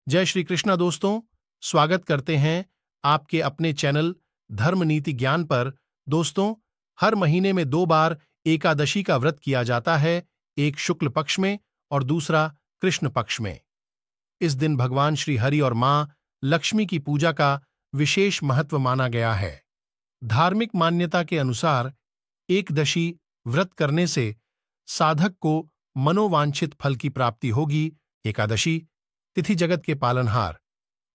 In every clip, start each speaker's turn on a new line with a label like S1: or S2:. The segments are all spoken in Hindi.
S1: जय श्री कृष्णा दोस्तों, स्वागत करते हैं आपके अपने चैनल धर्म नीति ज्ञान पर। दोस्तों, हर महीने में 2 बार एकादशी का व्रत किया जाता है, एक शुक्ल पक्ष में और दूसरा कृष्ण पक्ष में। इस दिन भगवान श्री हरि और मां लक्ष्मी की पूजा का विशेष महत्व माना गया है। धार्मिक मान्यता के अनुसार एकदशी व्रत करने से साधक को मनोवांछित फल की प्राप्ति होगी। एकादशी तिथि जगत के पालनहार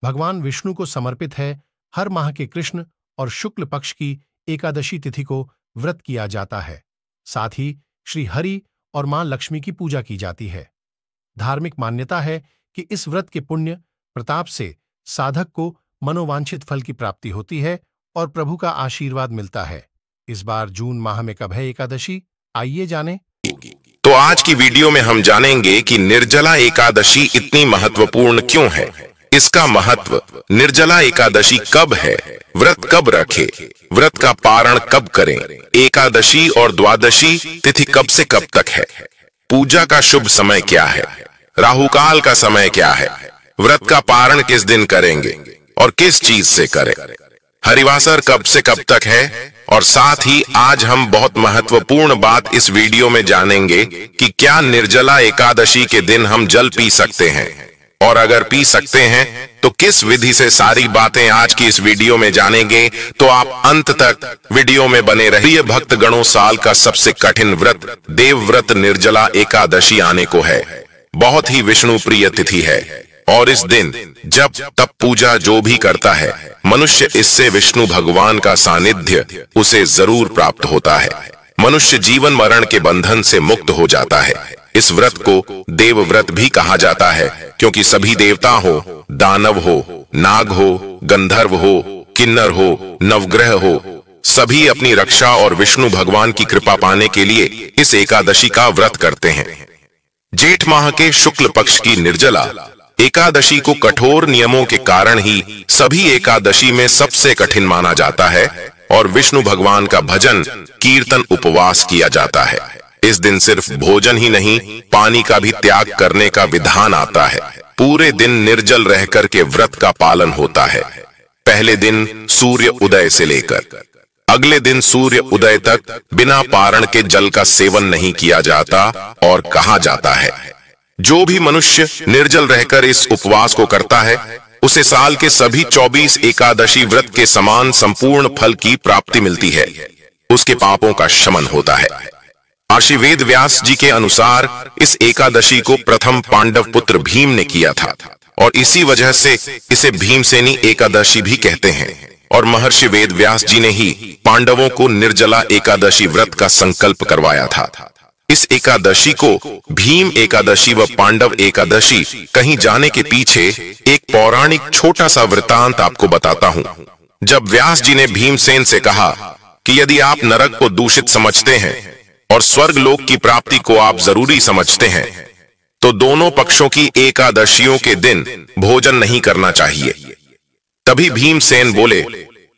S1: भगवान विष्णु को समर्पित है। हर माह के कृष्ण और शुक्ल पक्ष की एकादशी तिथि को व्रत किया जाता है। साथ ही श्री हरि और मां लक्ष्मी की पूजा की जाती है। धार्मिक मान्यता है कि इस व्रत के पुण्य प्रताप से साधक को मनोवांछित फल की प्राप्ति होती है और प्रभु का आशीर्वाद मिलता है। इस बार जून माह में कब है एकादशी, आइए जानें।
S2: तो आज की वीडियो में हम जानेंगे कि निर्जला एकादशी इतनी महत्वपूर्ण क्यों है, इसका महत्व, निर्जला एकादशी कब है, व्रत कब रखें, व्रत का पारण कब करें, एकादशी और द्वादशी तिथि कब से कब तक है, पूजा का शुभ समय क्या है, राहुकाल का समय क्या है, व्रत का पारण किस दिन करेंगे और किस चीज से करें, हरिवासर कब से कब तक है, और साथ ही आज हम बहुत महत्वपूर्ण बात इस वीडियो में जानेंगे कि क्या निर्जला एकादशी के दिन हम जल पी सकते हैं, और अगर पी सकते हैं तो किस विधि से। सारी बातें आज की इस वीडियो में जानेंगे, तो आप अंत तक वीडियो में बने रहिए। भक्त गणों, साल का सबसे कठिन व्रत देव व्रत निर्जला एकादशी आने को है। बहुत ही विष्णु प्रिय तिथि है और इस दिन जब तप पूजा जो भी करता है मनुष्य, इससे विष्णु भगवान का सानिध्य उसे जरूर प्राप्त होता है। मनुष्य जीवन मरण के बंधन से मुक्त हो जाता है। इस व्रत को देव व्रत भी कहा जाता है क्योंकि सभी देवता हो, दानव हो, नाग हो, गंधर्व हो, किन्नर हो, नवग्रह हो, सभी अपनी रक्षा और विष्णु भगवान की कृपा पाने के लिए इस एकादशी का व्रत करते हैं। जेठ माह के शुक्ल पक्ष की निर्जला एकादशी को कठोर नियमों के कारण ही सभी एकादशी में सबसे कठिन माना जाता है और विष्णु भगवान का भजन, कीर्तन, उपवास किया जाता है। इस दिन सिर्फ भोजन ही नहीं, पानी का भी त्याग करने का विधान आता है। पूरे दिन निर्जल रहकर के व्रत का पालन होता है। पहले दिन सूर्य उदय से लेकर अगले दिन सूर्य उदय तक बिना पारण के जल का सेवन नहीं किया जाता और कहा जाता है जो भी मनुष्य निर्जल रहकर इस उपवास को करता है उसे साल के सभी 24 एकादशी व्रत के समान संपूर्ण फल की प्राप्ति मिलती है। उसके पापों का शमन होता है। महर्षि वेद व्यास जी के अनुसार इस एकादशी को प्रथम पांडव पुत्र भीम ने किया था और इसी वजह से इसे भीमसेनी एकादशी भी कहते हैं। और महर्षि वेद व्यास जी ने ही पांडवों को निर्जला एकादशी व्रत का संकल्प करवाया था। इस एकादशी को भीम एकादशी व पांडव एकादशी कहीं जाने के पीछे एक पौराणिक छोटा सा वृतांत आपको बताता हूँ। जब व्यास जी ने भीमसेन से कहा कि यदि आप नरक को दूषित समझते हैं और स्वर्ग लोक की प्राप्ति को आप जरूरी समझते हैं तो दोनों पक्षों की एकादशियों के दिन भोजन नहीं करना चाहिए। तभी भीमसेन बोले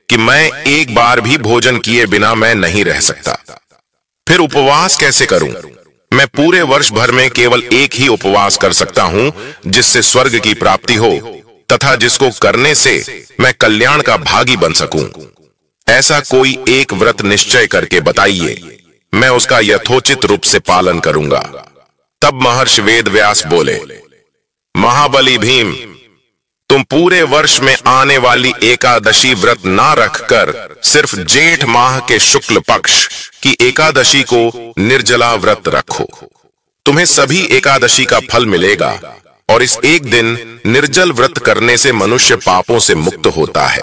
S2: कि मैं एक बार भी भोजन किए बिना मैं नहीं रह सकता, फिर उपवास कैसे करूं? मैं पूरे वर्ष भर में केवल एक ही उपवास कर सकता हूं जिससे स्वर्ग की प्राप्ति हो तथा जिसको करने से मैं कल्याण का भागी बन सकूं। ऐसा कोई एक व्रत निश्चय करके बताइए, मैं उसका यथोचित रूप से पालन करूंगा। तब महर्षि वेद व्यास बोले, महाबली भीम, तुम पूरे वर्ष में आने वाली एकादशी व्रत ना रखकर सिर्फ जेठ माह के शुक्ल पक्ष की एकादशी को निर्जला व्रत रखो। तुम्हें सभी एकादशी का फल मिलेगा और इस एक दिन निर्जल व्रत करने से मनुष्य पापों से मुक्त होता है।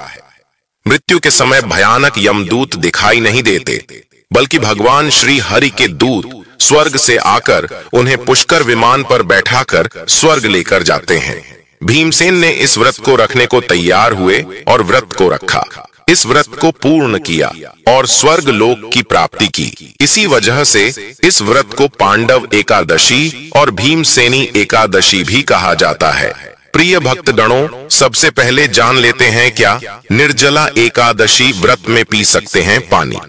S2: मृत्यु के समय भयानक यमदूत दिखाई नहीं देते, बल्कि भगवान श्री हरि के दूत स्वर्ग से आकर उन्हें पुष्कर विमान पर बैठाकर स्वर्ग लेकर जाते हैं। भीमसेन ने इस व्रत को रखने को तैयार हुए और व्रत को रखा। इस व्रत को पूर्ण किया और स्वर्ग लोक की प्राप्ति की। इसी वजह से इस व्रत को पांडव एकादशी और भीमसेनी एकादशी भी कहा जाता है। प्रिय भक्त गणों, सबसे पहले जान लेते हैं क्या निर्जला एकादशी व्रत में पी सकते हैं पानी।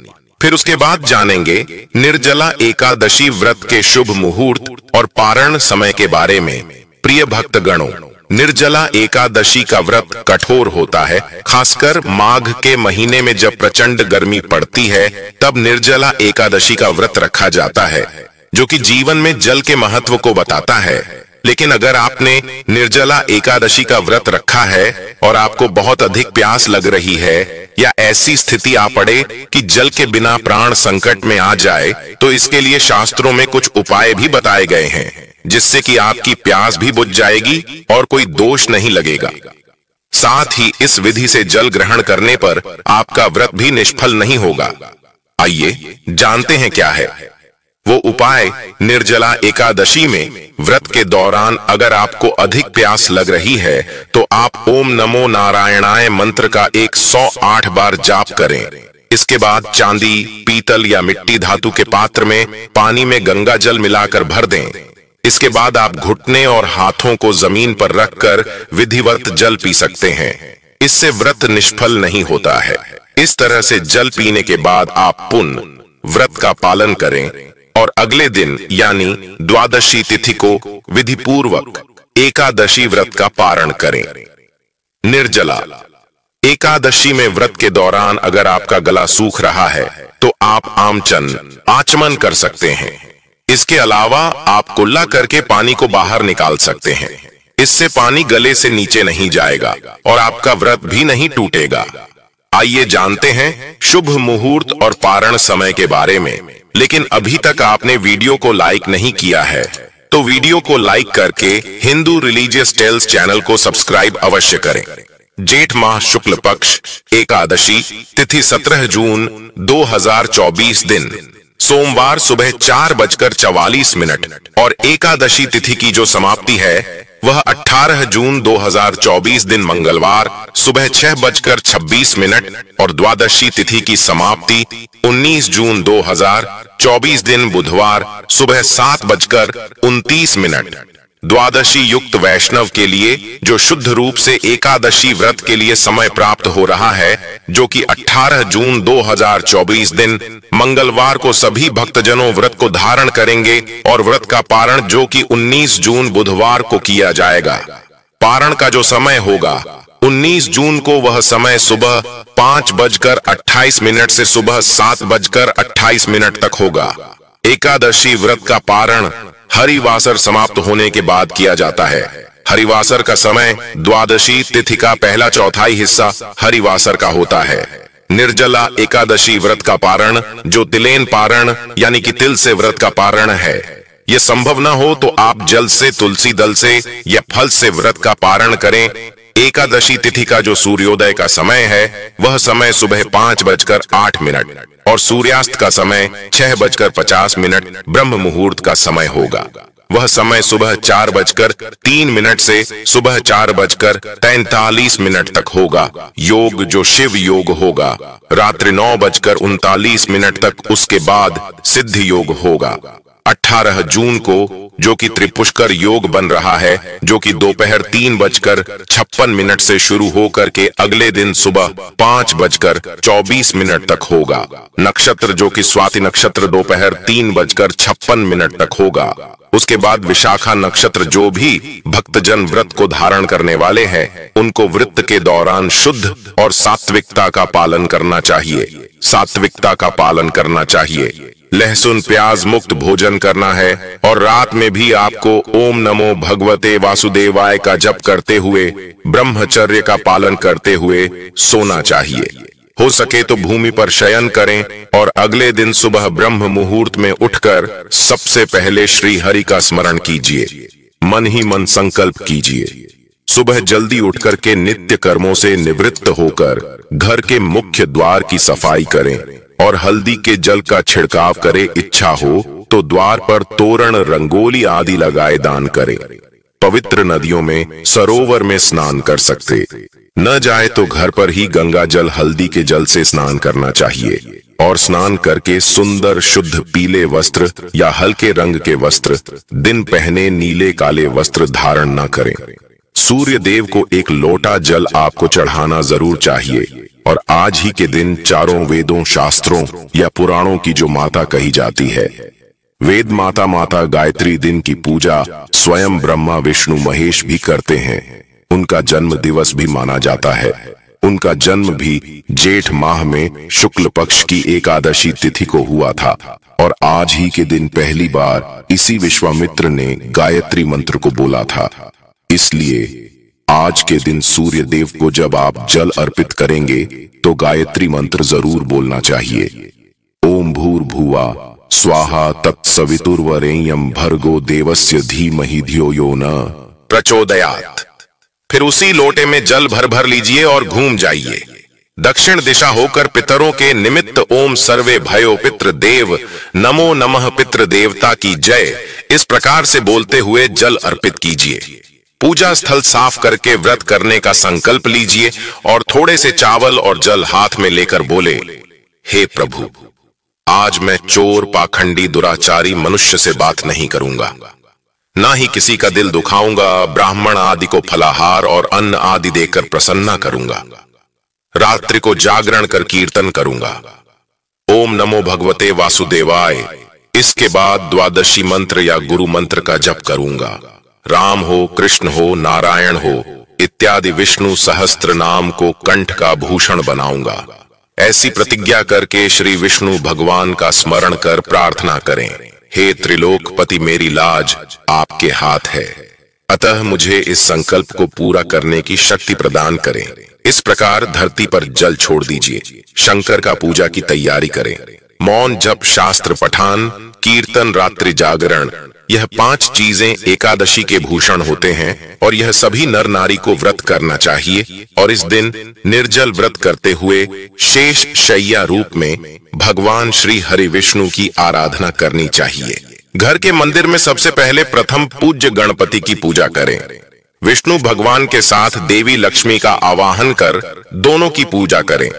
S2: फिर उसके बाद जानेंगे निर्जला एकादशी व्रत के शुभ मुहूर्त और पारण समय के बारे में। प्रिय भक्त गणों, निर्जला एकादशी का व्रत कठोर होता है। खासकर माघ के महीने में जब प्रचंड गर्मी पड़ती है, तब निर्जला एकादशी का व्रत रखा जाता है, जो कि जीवन में जल के महत्व को बताता है। लेकिन अगर आपने निर्जला एकादशी का व्रत रखा है और आपको बहुत अधिक प्यास लग रही है, या ऐसी स्थिति आ पड़े कि जल के बिना प्राण संकट में आ जाए, तो इसके लिए शास्त्रों में कुछ उपाय भी बताए गए हैं, जिससे कि आपकी प्यास भी बुझ जाएगी और कोई दोष नहीं लगेगा। साथ ही इस विधि से जल ग्रहण करने पर आपका व्रत भी निष्फल नहीं होगा। आइए जानते हैं क्या है वो उपाय। निर्जला एकादशी में व्रत के दौरान अगर आपको अधिक प्यास लग रही है, तो आप ओम नमो नारायणाय मंत्र का 108 बार जाप करें। इसके बाद चांदी, पीतल या मिट्टी धातु के पात्र में पानी में गंगा जल मिलाकर भर दें। इसके बाद आप घुटने और हाथों को जमीन पर रखकर विधिवत जल पी सकते हैं। इससे व्रत निष्फल नहीं होता है। इस तरह से जल पीने के बाद आप पुनः व्रत का पालन करें और अगले दिन यानी द्वादशी तिथि को विधि पूर्वक एकादशी व्रत का पारण करें। निर्जला एकादशी में व्रत के दौरान अगर आपका गला सूख रहा है, तो आप आचमन कर सकते हैं। इसके अलावा आप कुल्ला करके पानी को बाहर निकाल सकते हैं। इससे पानी गले से नीचे नहीं जाएगा और आपका व्रत भी नहीं टूटेगा। आइए जानते हैं शुभ मुहूर्त और पारण समय के बारे में। लेकिन अभी तक आपने वीडियो को लाइक नहीं किया है, तो वीडियो को लाइक करके हिंदू रिलीजियस टेल्स चैनल को सब्सक्राइब अवश्य करें। जेठ माह शुक्ल पक्ष एकादशी तिथि 17 जून 2024 दिन सोमवार सुबह 4:44 और एकादशी तिथि की जो समाप्ति है वह 18 जून 2024 दिन मंगलवार सुबह 6:26 और द्वादशी तिथि की समाप्ति 19 जून 2024 दिन बुधवार सुबह 7:29। द्वादशी युक्त वैष्णव के लिए जो शुद्ध रूप से एकादशी व्रत के लिए समय प्राप्त हो रहा है, जो कि 18 जून 2024 दिन मंगलवार को सभी भक्तजनों व्रत को धारण करेंगे और व्रत का पारण जो कि 19 जून बुधवार को किया जाएगा। पारण का जो समय होगा 19 जून को, वह समय सुबह 5:28 से सुबह 7:28 तक होगा। एकादशी व्रत का पारण हरिवासर समाप्त होने के बाद किया जाता है। हरिवासर का समय द्वादशी तिथि का पहला चौथाई हिस्सा हरिवासर का होता है। निर्जला एकादशी व्रत का पारण जो तिलेन पारण यानी कि तिल से व्रत का पारण है, यह संभव न हो तो आप जल से, तुलसी दल से या फल से व्रत का पारण करें। एकादशी तिथि का जो सूर्योदय का समय है वह समय सुबह 5:08 और सूर्यास्त का समय 6:50 ब्रह्म मुहूर्त का समय होगा। वह समय सुबह 4:03 से सुबह 4:43 तक होगा। योग जो शिव योग होगा रात्रि 9:39 तक, उसके बाद सिद्ध योग होगा। 18 जून को जो कि त्रिपुष्कर योग बन रहा है, जो कि दोपहर 3:56 से शुरू होकर के अगले दिन सुबह 5:24 तक होगा। नक्षत्र जो कि स्वाति नक्षत्र दोपहर 3:56 तक होगा। उसके बाद विशाखा नक्षत्र जो भी भक्तजन व्रत को धारण करने वाले हैं, उनको व्रत के दौरान शुद्ध और सात्विकता का पालन करना चाहिए। सात्विकता का पालन करना चाहिए। लहसुन प्याज मुक्त भोजन करना है और रात में भी आपको ओम नमो भगवते वासुदेवाय का जप करते हुए ब्रह्मचर्य का पालन करते हुए सोना चाहिए। हो सके तो भूमि पर शयन करें और अगले दिन सुबह ब्रह्म मुहूर्त में उठकर सबसे पहले श्री हरि का स्मरण कीजिए। मन ही मन संकल्प कीजिए। सुबह जल्दी उठकर के नित्य कर्मों से निवृत्त होकर घर के मुख्य द्वार की सफाई करें और हल्दी के जल का छिड़काव करें। इच्छा हो तो द्वार पर तोरण, रंगोली आदि लगाए दान करें। पवित्र नदियों में, सरोवर में स्नान कर सकते न जाए तो घर पर ही गंगा जल, हल्दी के जल से स्नान करना चाहिए और स्नान करके सुंदर शुद्ध पीले वस्त्र या हल्के रंग के वस्त्र, दिन पहने नीले काले वस्त्र धारण न करें। सूर्य देव को एक लोटा जल आपको चढ़ाना जरूर चाहिए और आज ही के दिन चारों वेदों, शास्त्रों या पुराणों की जो माता कही जाती है, वेद माता माता गायत्री दिन की पूजा स्वयं ब्रह्मा विष्णु महेश भी करते हैं। उनका जन्म दिवस भी माना जाता है। उनका जन्म भी जेठ माह में शुक्ल पक्ष की एकादशी तिथि को हुआ था और आज ही के दिन पहली बार इसी विश्वामित्र ने गायत्री मंत्र को बोला था। इसलिए आज के दिन सूर्य देव को जब आप जल अर्पित करेंगे तो गायत्री मंत्र जरूर बोलना चाहिए। ओम भूर्भुवा स्वाहा तत्सवितुर्वरेण्यं भर्गो देवस्य धीमहि धियो यो न प्रचोदयात्। फिर उसी लोटे में जल भर भर लीजिए और घूम जाइए। दक्षिण दिशा होकर पितरों के निमित्त ओम सर्वे भयो पितृ देव नमो नमः पितृ देवता की जय, इस प्रकार से बोलते हुए जल अर्पित कीजिए। पूजा स्थल साफ करके व्रत करने का संकल्प लीजिए और थोड़े से चावल और जल हाथ में लेकर बोले, हे प्रभु, आज मैं चोर पाखंडी दुराचारी मनुष्य से बात नहीं करूंगा, ना ही किसी का दिल दुखाऊंगा, ब्राह्मण आदि को फलाहार और अन्न आदि देकर प्रसन्न करूंगा, रात्रि को जागरण कर कीर्तन करूंगा। ओम नमो भगवते वासुदेवाय। इसके बाद द्वादशी मंत्र या गुरु मंत्र का जप करूंगा। राम हो, कृष्ण हो, नारायण हो इत्यादि विष्णु सहस्त्र नाम को कंठ का भूषण बनाऊंगा। ऐसी प्रतिज्ञा करके श्री विष्णु भगवान का स्मरण कर प्रार्थना करें, हे त्रिलोकपति मेरी लाज आपके हाथ है, अतः मुझे इस संकल्प को पूरा करने की शक्ति प्रदान करें। इस प्रकार धरती पर जल छोड़ दीजिए। शंकर का पूजा की तैयारी करें। मौन जप, शास्त्र पठान, कीर्तन, रात्रि जागरण, यह 5 चीजें एकादशी के भूषण होते हैं और यह सभी नर नारी को व्रत करना चाहिए। और इस दिन निर्जल व्रत करते हुए शेष शय्या रूप में भगवान श्री हरि विष्णु की आराधना करनी चाहिए। घर के मंदिर में सबसे पहले प्रथम पूज्य गणपति की पूजा करें। विष्णु भगवान के साथ देवी लक्ष्मी का आवाहन कर दोनों की पूजा करें।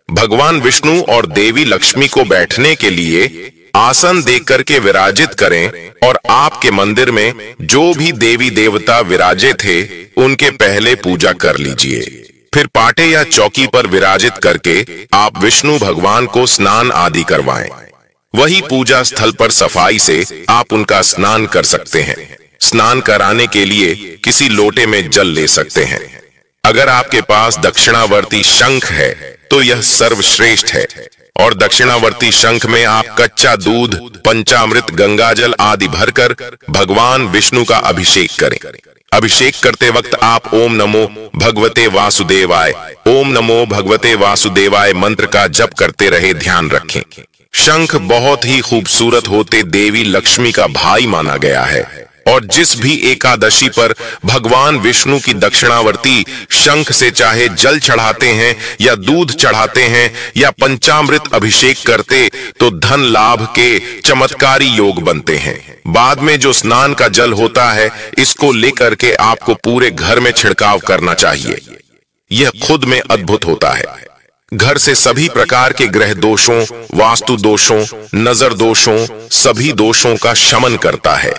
S2: भगवान विष्णु और देवी लक्ष्मी को बैठने के लिए आसन देकर के विराजित करें और आपके मंदिर में जो भी देवी देवता विराजे थे उनके पहले पूजा कर लीजिए। फिर पाटे या चौकी पर विराजित करके आप विष्णु भगवान को स्नान आदि करवाएं। वही पूजा स्थल पर सफाई से आप उनका स्नान कर सकते हैं। स्नान कराने के लिए किसी लोटे में जल ले सकते हैं। अगर आपके पास दक्षिणावर्ती शंख है तो यह सर्वश्रेष्ठ है और दक्षिणावर्ती शंख में आप कच्चा दूध, पंचामृत, गंगाजल आदि भरकर भगवान विष्णु का अभिषेक करें। अभिषेक करते वक्त आप ओम नमो भगवते वासुदेवाय, ओम नमो भगवते वासुदेवाय मंत्र का जप करते रहे, ध्यान रखें। शंख बहुत ही खूबसूरत होते देवी लक्ष्मी का भाई माना गया है और जिस भी एकादशी पर भगवान विष्णु की दक्षिणावर्ती शंख से चाहे जल चढ़ाते हैं या दूध चढ़ाते हैं या पंचामृत अभिषेक करते तो धन लाभ के चमत्कारी योग बनते हैं। बाद में जो स्नान का जल होता है इसको लेकर के आपको पूरे घर में छिड़काव करना चाहिए। यह खुद में अद्भुत होता है। घर से सभी प्रकार के ग्रह दोषों, वास्तु दोषों, नजर दोषों, सभी दोषों का शमन करता है।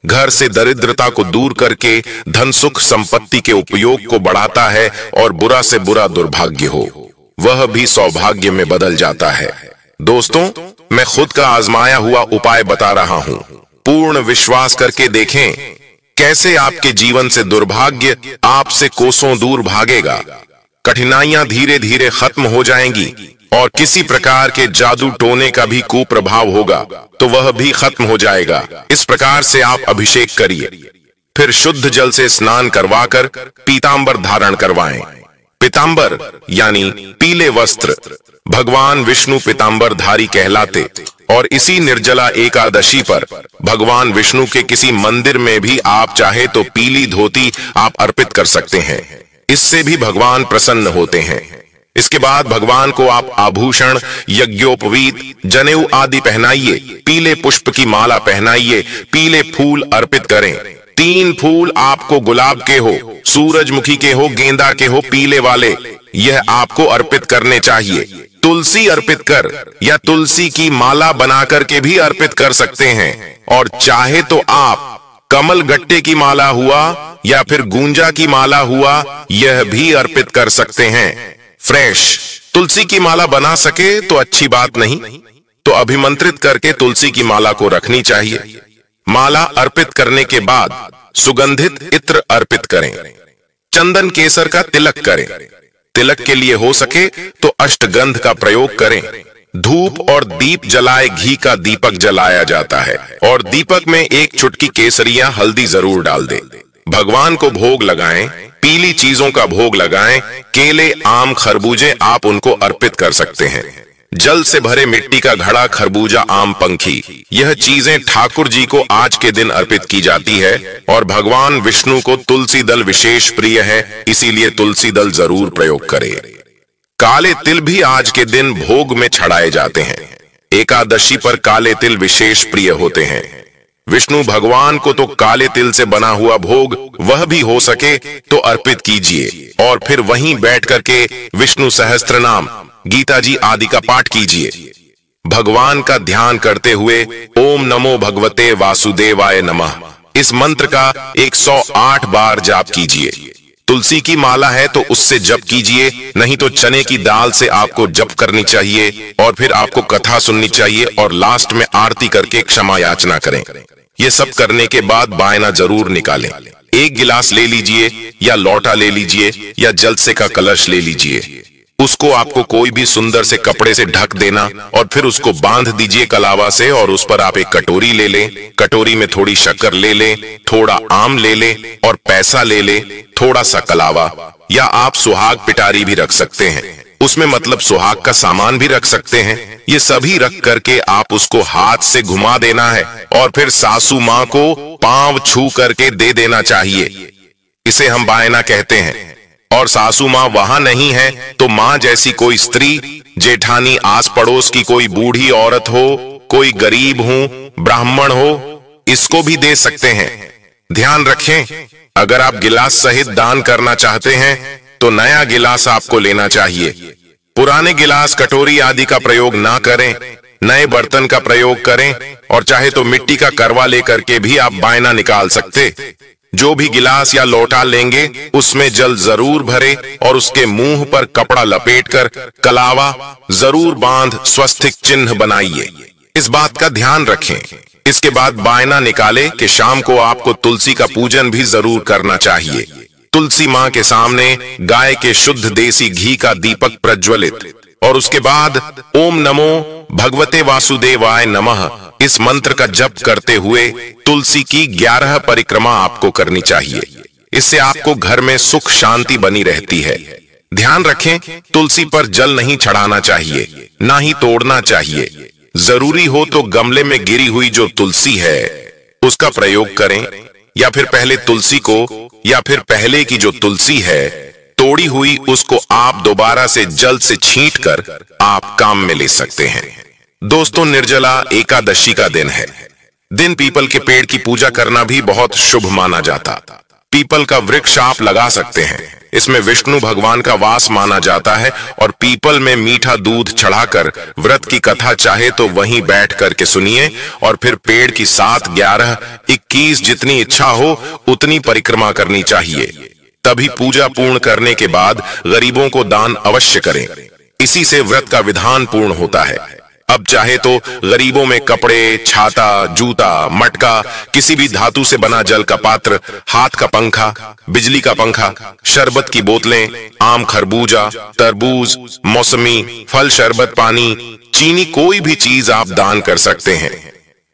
S2: घर से दरिद्रता को दूर करके धन सुख संपत्ति के उपयोग को बढ़ाता है और बुरा से बुरा दुर्भाग्य हो वह भी सौभाग्य में बदल जाता है। दोस्तों, मैं खुद का आजमाया हुआ उपाय बता रहा हूँ। पूर्ण विश्वास करके देखें कैसे आपके जीवन से दुर्भाग्य आपसे कोसों दूर भागेगा। कठिनाइयां धीरे धीरे खत्म हो जाएंगी और किसी प्रकार के जादू टोने का भी कुप्रभाव होगा तो वह भी खत्म हो जाएगा। इस प्रकार से आप अभिषेक करिए। फिर शुद्ध जल से स्नान करवाकर पीतांबर धारण करवाएं। पीतांबर यानी पीले वस्त्र भगवान विष्णु पीतांबर धारी कहलाते और इसी निर्जला एकादशी पर भगवान विष्णु के किसी मंदिर में भी आप चाहे तो पीली धोती आप अर्पित कर सकते हैं। इससे भी भगवान प्रसन्न होते हैं। इसके बाद भगवान को आप आभूषण, यज्ञोपवीत, जनेऊ आदि पहनाइए, पीले पुष्प की माला पहनाइए, पीले फूल अर्पित करें। 3 फूल आपको गुलाब के हो, सूरजमुखी के हो, गेंदा के हो, पीले वाले, यह आपको अर्पित करने चाहिए। तुलसी अर्पित कर या तुलसी की माला बना करके भी अर्पित कर सकते हैं और चाहे तो आप कमल गट्टे की माला हुआ या फिर गूंजा की माला हुआ यह भी अर्पित कर सकते हैं। फ्रेश तुलसी की माला बना सके तो अच्छी बात नहीं तो अभिमंत्रित करके तुलसी की माला को रखनी चाहिए। माला अर्पित करने के बाद सुगंधित इत्र अर्पित करें। चंदन केसर का तिलक करें। तिलक के लिए हो सके तो अष्टगंध का प्रयोग करें। धूप और दीप जलाए घी का दीपक जलाया जाता है और दीपक में एक चुटकी केसरिया हल्दी जरूर डाल दें। भगवान को भोग लगाएं। पीली चीजों का भोग लगाएं। केले, आम, खरबूजे आप उनको अर्पित कर सकते हैं। जल से भरे मिट्टी का घड़ा, खरबूजा, आम, पंखी, यह चीजें ठाकुर जी को आज के दिन अर्पित की जाती है। और भगवान विष्णु को तुलसी दल विशेष प्रिय है, इसीलिए तुलसी दल जरूर प्रयोग करें। काले तिल भी आज के दिन भोग में चढ़ाए जाते हैं। एकादशी पर काले तिल विशेष प्रिय होते हैं। विष्णु भगवान को तो काले तिल से बना हुआ भोग वह भी हो सके तो अर्पित कीजिए और फिर वहीं बैठ करके विष्णु सहस्त्र नाम, गीता जी आदि का पाठ कीजिए। भगवान का ध्यान करते हुए ओम नमो भगवते वासुदेवाय नमः इस मंत्र का 108 बार जाप कीजिए। तुलसी की माला है तो उससे जप कीजिए, नहीं तो चने की दाल से आपको जप करनी चाहिए और फिर आपको कथा सुननी चाहिए और लास्ट में आरती करके क्षमा याचना करें। ये सब करने के बाद बायना जरूर निकालें। एक गिलास ले लीजिए या लोटा ले लीजिए या जल से का कलश ले लीजिए। उसको आपको कोई भी सुंदर से कपड़े से ढक देना और फिर उसको बांध दीजिए कलावा से और उस पर आप एक कटोरी ले लें। कटोरी में थोड़ी शक्कर ले लें, थोड़ा आम ले लें और पैसा ले लें, थोड़ा सा कलावा, या आप सुहाग पिटारी भी रख सकते हैं। उसमें मतलब सुहाग का सामान भी रख सकते हैं। ये सभी रख करके आप उसको हाथ से घुमा देना है और फिर सासू माँ को पांव छू करके दे देना चाहिए। इसे हम बायना कहते हैं। और सासू माँ वहां नहीं है तो माँ जैसी कोई स्त्री, जेठानी, आस पड़ोस की कोई बूढ़ी औरत हो, कोई गरीब हो, ब्राह्मण हो, इसको भी दे सकते हैं। ध्यान रखें, अगर आप गिलास सहित दान करना चाहते हैं तो नया गिलास आपको लेना चाहिए। पुराने गिलास, कटोरी आदि का प्रयोग ना करें, नए बर्तन का प्रयोग करें और चाहे तो मिट्टी का करवा लेकर के भी आप बायना निकाल सकते। जो भी गिलास या लोटा लेंगे उसमें जल जरूर भरे और उसके मुंह पर कपड़ा लपेटकर कलावा जरूर बांध स्वस्तिक चिन्ह बनाइए। इस बात का ध्यान रखें। इसके बाद बायना निकाले कि शाम को आपको तुलसी का पूजन भी जरूर करना चाहिए। तुलसी माँ के सामने गाय के शुद्ध देसी घी का दीपक प्रज्वलित और उसके बाद ओम नमो भगवते वासुदेवाय नमः इस मंत्र का जप करते हुए तुलसी की 11 परिक्रमा आपको करनी चाहिए। इससे आपको घर में सुख शांति बनी रहती है। ध्यान रखें, तुलसी पर जल नहीं चढ़ाना चाहिए, ना ही तोड़ना चाहिए। जरूरी हो तो गमले में गिरी हुई जो तुलसी है उसका प्रयोग करें, या फिर पहले तुलसी को या फिर पहले की जो तुलसी है तोड़ी हुई उसको आप दोबारा से जल से छींट कर आप काम में ले सकते हैं। दोस्तों, निर्जला एकादशी का दिन है। दिन पीपल के पेड़ की पूजा करना भी बहुत शुभ माना जाता। पीपल का वृक्ष आप लगा सकते हैं। इसमें विष्णु भगवान का वास माना जाता है और पीपल में मीठा दूध चढ़ाकर व्रत की कथा चाहे तो वहीं बैठ करके सुनिए और फिर पेड़ की 7, 11, 21 जितनी इच्छा हो उतनी परिक्रमा करनी चाहिए। तभी पूजा पूर्ण करने के बाद गरीबों को दान अवश्य करें। इसी से व्रत का विधान पूर्ण होता है। अब चाहे तो गरीबों में कपड़े, छाता, जूता, मटका, किसी भी धातु से बना जल का पात्र, हाथ का पंखा, बिजली का पंखा, शरबत की बोतलें, आम, खरबूजा, तरबूज, मौसमी फल, शरबत, पानी, चीनी, कोई भी चीज आप दान कर सकते हैं।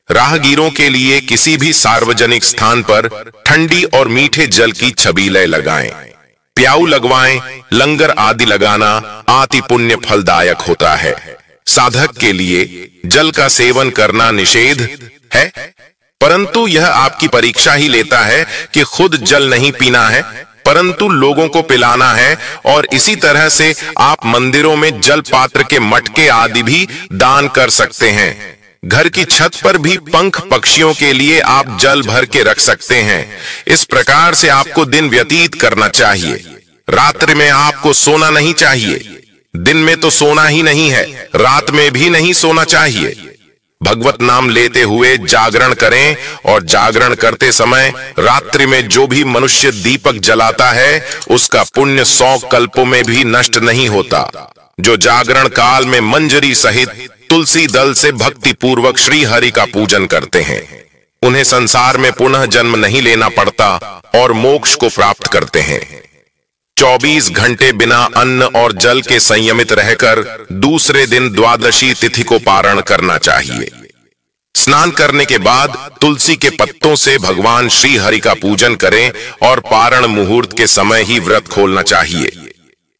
S2: राहगीरों के लिए किसी भी सार्वजनिक स्थान पर ठंडी और मीठे जल की छबीलें लगाएं, प्याऊ लगवाएं। लंगर आदि लगाना अति पुण्य फलदायक होता है। साधक के लिए जल का सेवन करना निषेध है, परंतु यह आपकी परीक्षा ही लेता है कि खुद जल नहीं पीना है परंतु लोगों को पिलाना है। और इसी तरह से आप मंदिरों में जल पात्र के मटके आदि भी दान कर सकते हैं। घर की छत पर भी पंख पक्षियों के लिए आप जल भर के रख सकते हैं। इस प्रकार से आपको दिन व्यतीत करना चाहिए। रात्रि में आपको सोना नहीं चाहिए। दिन में तो सोना ही नहीं है, रात में भी नहीं सोना चाहिए। भगवत नाम लेते हुए जागरण करें और जागरण करते समय रात्रि में जो भी मनुष्य दीपक जलाता है उसका पुण्य 100 कल्पों में भी नष्ट नहीं होता। जो जागरण काल में मंजरी सहित तुलसी दल से भक्ति पूर्वक श्री हरि का पूजन करते हैं, उन्हें संसार में पुनः जन्म नहीं लेना पड़ता और मोक्ष को प्राप्त करते हैं। 24 घंटे बिना अन्न और जल के संयमित रहकर दूसरे दिन द्वादशी तिथि को पारण करना चाहिए। स्नान करने के बाद तुलसी के पत्तों से भगवान श्री हरि का पूजन करें और पारण मुहूर्त के समय ही व्रत खोलना चाहिए।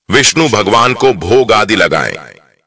S2: विष्णु भगवान को भोग आदि लगाएं।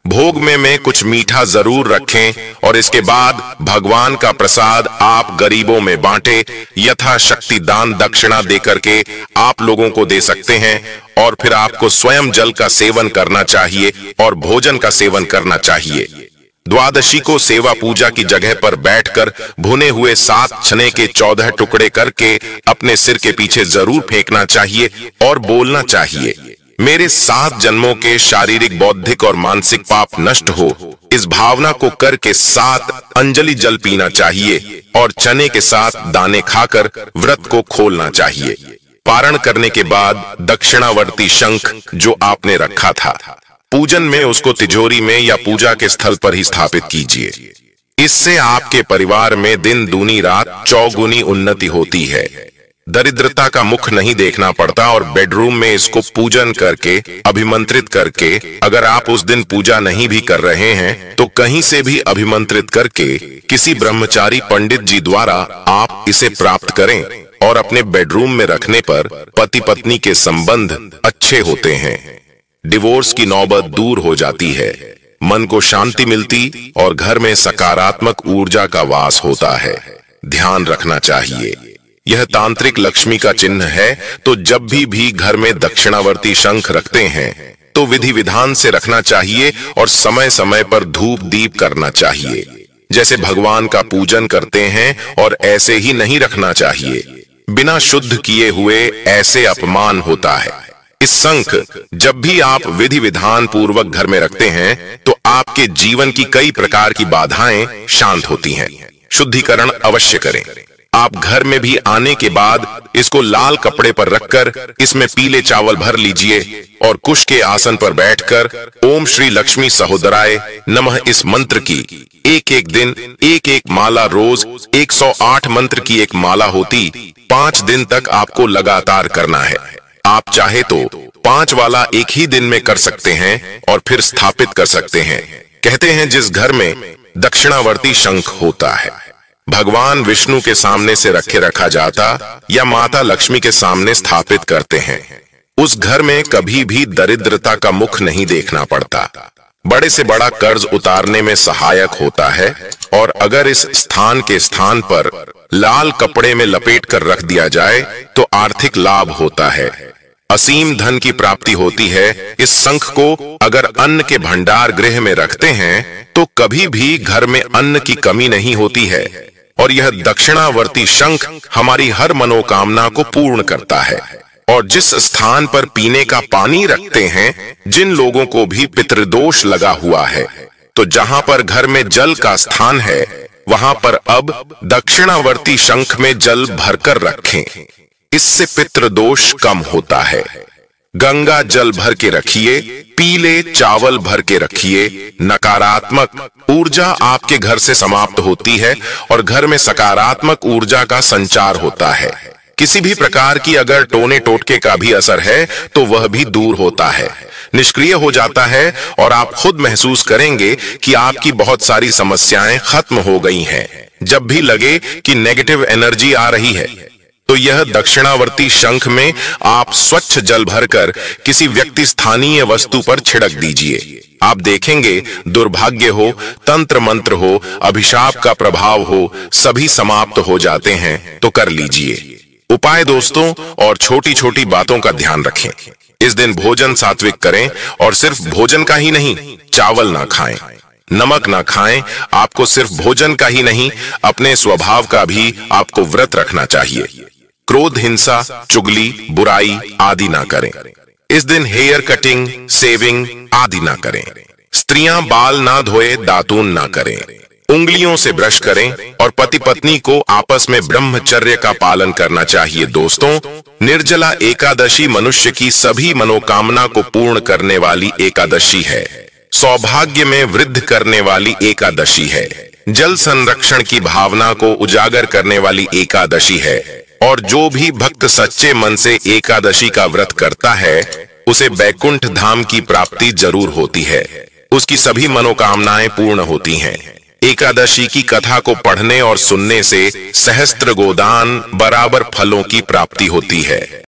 S2: भोग में कुछ मीठा जरूर रखें और इसके बाद भगवान का प्रसाद आप गरीबों में बांटे। यथाशक्ति दान दक्षिणा देकर के आप लोगों को दे सकते हैं और फिर आपको स्वयं जल का सेवन करना चाहिए और भोजन का सेवन करना चाहिए। द्वादशी को सेवा पूजा की जगह पर बैठकर भुने हुए 7 चने के 14 टुकड़े करके अपने सिर के पीछे जरूर फेंकना चाहिए और बोलना चाहिए, मेरे 7 जन्मों के शारीरिक, बौद्धिक और मानसिक पाप नष्ट हो। इस भावना को करके 7 अंजलि जल पीना चाहिए और चने के 7 दाने खाकर व्रत को खोलना चाहिए। पारण करने के बाद दक्षिणावर्ती शंख जो आपने रखा था, पूजन में उसको तिजोरी में या पूजा के स्थल पर ही स्थापित कीजिए। इससे आपके परिवार में दिन दूनी रात चौगुनी उन्नति होती है। दरिद्रता का मुख नहीं देखना पड़ता और बेडरूम में इसको पूजन करके अभिमंत्रित करके, अगर आप उस दिन पूजा नहीं भी कर रहे हैं तो कहीं से भी अभिमंत्रित करके किसी ब्रह्मचारी पंडित जी द्वारा आप इसे प्राप्त करें और अपने बेडरूम में रखने पर पति पत्नी के संबंध अच्छे होते हैं। डिवोर्स की नौबत दूर हो जाती है, मन को शांति मिलती और घर में सकारात्मक ऊर्जा का वास होता है। ध्यान रखना चाहिए, यह तांत्रिक लक्ष्मी का चिन्ह है, तो जब भी घर में दक्षिणावर्ती शंख रखते हैं तो विधि विधान से रखना चाहिए और समय समय पर धूप दीप करना चाहिए। जैसे भगवान का पूजन करते हैं और ऐसे ही नहीं रखना चाहिए। बिना शुद्ध किए हुए ऐसे अपमान होता है। इस शंख जब भी आप विधि विधान पूर्वक घर में रखते हैं तो आपके जीवन की कई प्रकार की बाधाएं शांत होती हैं। शुद्धिकरण अवश्य करें। आप घर में भी आने के बाद इसको लाल कपड़े पर रखकर इसमें पीले चावल भर लीजिए और कुश के आसन पर बैठकर ओम श्री लक्ष्मी सहोदराय नमः इस मंत्र की एक दिन एक माला रोज 108 मंत्र की एक माला होती 5 दिन तक आपको लगातार करना है। आप चाहे तो 5 वाला एक ही दिन में कर सकते हैं और फिर स्थापित कर सकते हैं। कहते हैं जिस घर में दक्षिणावर्ती शंख होता है, भगवान विष्णु के सामने से रखा जाता या माता लक्ष्मी के सामने स्थापित करते हैं, उस घर में कभी भी दरिद्रता का मुख नहीं देखना पड़ता। बड़े से बड़ा कर्ज उतारने में सहायक होता है और अगर इस स्थान के स्थान पर लाल कपड़े में लपेट कर रख दिया जाए तो आर्थिक लाभ होता है, असीम धन की प्राप्ति होती है। इस शंख को अगर अन्न के भंडार गृह में रखते हैं तो कभी भी घर में अन्न की कमी नहीं होती है और यह दक्षिणावर्ती शंख हमारी हर मनोकामना को पूर्ण करता है। और जिस स्थान पर पीने का पानी रखते हैं, जिन लोगों को भी पितृदोष लगा हुआ है, तो जहां पर घर में जल का स्थान है वहां पर अब दक्षिणावर्ती शंख में जल भरकर रखें, इससे पितृदोष कम होता है। गंगा जल भर के रखिए, पीले चावल भर के रखिए। नकारात्मक ऊर्जा आपके घर से समाप्त होती है और घर में सकारात्मक ऊर्जा का संचार होता है। किसी भी प्रकार की अगर टोने टोटके का भी असर है तो वह भी दूर होता है, निष्क्रिय हो जाता है और आप खुद महसूस करेंगे कि आपकी बहुत सारी समस्याएं खत्म हो गई हैं। जब भी लगे कि नेगेटिव एनर्जी आ रही है तो यह दक्षिणावर्ती शंख में आप स्वच्छ जल भरकर किसी व्यक्ति स्थानीय वस्तु पर छिड़क दीजिए। आप देखेंगे दुर्भाग्य हो, तंत्र मंत्र हो, अभिशाप का प्रभाव हो, सभी समाप्त हो जाते हैं। तो कर लीजिए उपाय दोस्तों, और छोटी छोटी बातों का ध्यान रखें। इस दिन भोजन सात्विक करें और सिर्फ भोजन का ही नहीं, चावल ना खाएं, नमक ना खाएं। आपको सिर्फ भोजन का ही नहीं, अपने स्वभाव का भी आपको व्रत रखना चाहिए। क्रोध, हिंसा, चुगली, बुराई आदि ना करें। इस दिन हेयर कटिंग, सेविंग आदि ना करें। स्त्रियां बाल ना धोए, दातून ना करें। उंगलियों से ब्रश करें और पति पत्नी को आपस में ब्रह्मचर्य का पालन करना चाहिए। दोस्तों, निर्जला एकादशी मनुष्य की सभी मनोकामना को पूर्ण करने वाली एकादशी है। सौभाग्य में वृद्धि करने वाली एकादशी है। जल संरक्षण की भावना को उजागर करने वाली एकादशी है। और जो भी भक्त सच्चे मन से एकादशी का व्रत करता है उसे बैकुंठ धाम की प्राप्ति जरूर होती है। उसकी सभी मनोकामनाएं पूर्ण होती हैं। एकादशी की कथा को पढ़ने और सुनने से सहस्त्र गोदान बराबर फलों की प्राप्ति होती है।